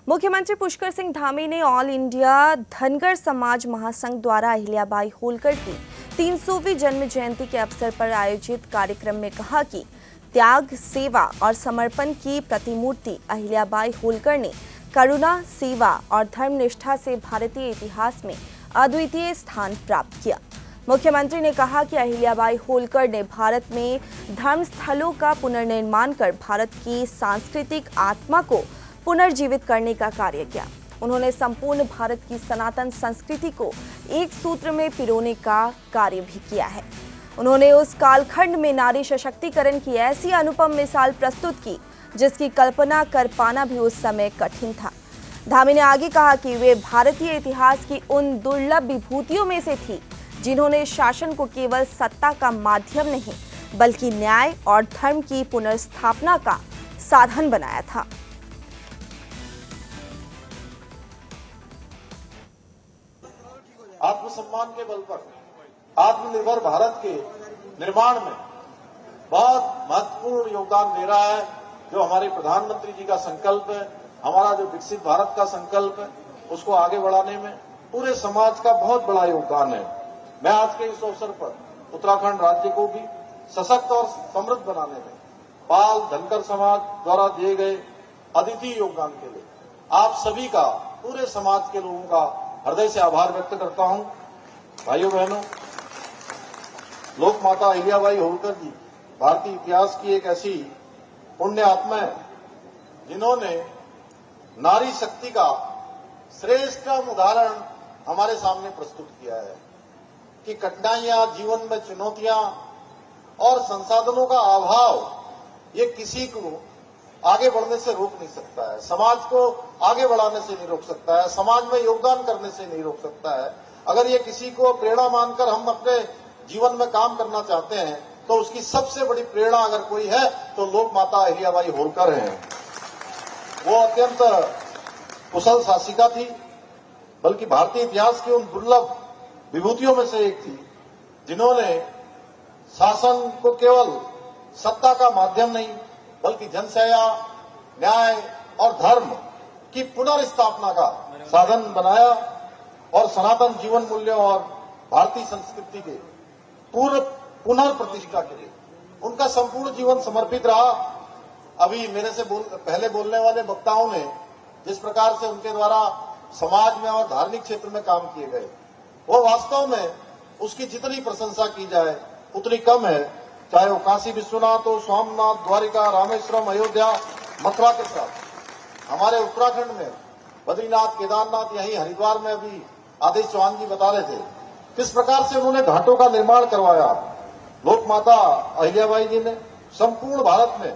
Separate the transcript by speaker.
Speaker 1: मुख्यमंत्री पुष्कर सिंह धामी ने all India Dhangar समाज महासंघ द्वारा अहिल्याबाई होलकर की 300वीं जन्म जयंती के अवसर पर आयोजित कार्यक्रम में कहा कि त्याग, सेवा और समर्पण की प्रतिमूर्ति अहिल्याबाई होलकर ने करुणा, सेवा और धर्मनिष्ठा से भारतीय इतिहास में अद्वितीय स्थान प्राप्त किया। मुख्यमंत्री ने कहा कि अहिल्याबाई होलकर ने भारत में धर्मस्थलों का पुनर्निर्माण कर भारत की सांस्कृतिक आत्मा को पुनर्जीवित करने का कार्य किया। उन्होंने संपूर्ण भारत की सनातन संस्कृति को एक सूत्र में पिरोने का कार्य भी किया है। उन्होंने उस कालखंड में नारी सशक्तिकरण की ऐसी अनुपम मिसाल प्रस्तुत की जिसकी कल्पना कर पाना भी उस समय कठिन था। धामी ने आगे कहा कि वे भारतीय इतिहास की उन दुर्लभ विभूतियों में से थी जिन्होंने शासन को केवल सत्ता का माध्यम नहीं बल्कि न्याय और धर्म की पुनर्स्थापना का साधन बनाया था।
Speaker 2: आत्मसम्मान के बल पर आत्मनिर्भर भारत के निर्माण में बहुत महत्वपूर्ण योगदान दे रहा है। जो हमारे प्रधानमंत्री जी का संकल्प है, हमारा जो विकसित भारत का संकल्प है, उसको आगे बढ़ाने में पूरे समाज का बहुत बड़ा योगदान है। मैं आज के इस अवसर पर उत्तराखंड राज्य को भी सशक्त और समृद्ध बनाने में पाल धनगर समाज द्वारा दिए गए अद्वितीय योगदान के लिए आप सभी का, पूरे समाज के लोगों का हृदय से आभार व्यक्त करता हूं। भाइयों बहनों, लोक माता अहिल्याबाई होलकर जी भारतीय इतिहास की एक ऐसी पुण्य आत्मा है जिन्होंने नारी शक्ति का श्रेष्ठतम उदाहरण हमारे सामने प्रस्तुत किया है कि कठिनाइयां, जीवन में चुनौतियां और संसाधनों का अभाव ये किसी को आगे बढ़ने से रोक नहीं सकता है, समाज को आगे बढ़ाने से नहीं रोक सकता है, समाज में योगदान करने से नहीं रोक सकता है। अगर ये किसी को प्रेरणा मानकर हम अपने जीवन में काम करना चाहते हैं तो उसकी सबसे बड़ी प्रेरणा अगर कोई है तो लोक माता अहिल्याबाई होलकर हैं। वो अत्यंत कुशल शासिका थी, बल्कि भारतीय इतिहास की उन दुर्लभ विभूतियों में से एक थी जिन्होंने शासन को केवल सत्ता का माध्यम नहीं बल्कि जनसेवा, न्याय और धर्म की पुनर्स्थापना का साधन बनाया और सनातन जीवन मूल्यों और भारतीय संस्कृति के पुनर्प्रतिष्ठा के लिए उनका संपूर्ण जीवन समर्पित रहा। अभी मेरे से पहले बोलने वाले वक्ताओं ने जिस प्रकार से उनके द्वारा समाज में और धार्मिक क्षेत्र में काम किए गए, वो वास्तव में उसकी जितनी प्रशंसा की जाए उतनी कम है। चाहे वो काशी विश्वनाथ हो, सोमनाथ, द्वारिका, रामेश्वरम, अयोध्या, मथुरा के साथ हमारे उत्तराखंड में बद्रीनाथ, केदारनाथ, यही हरिद्वार में अभी आदेश चौहान जी बता रहे थे किस प्रकार से उन्होंने घाटों का निर्माण करवाया। लोक माता अहिल्याबाई जी ने संपूर्ण भारत में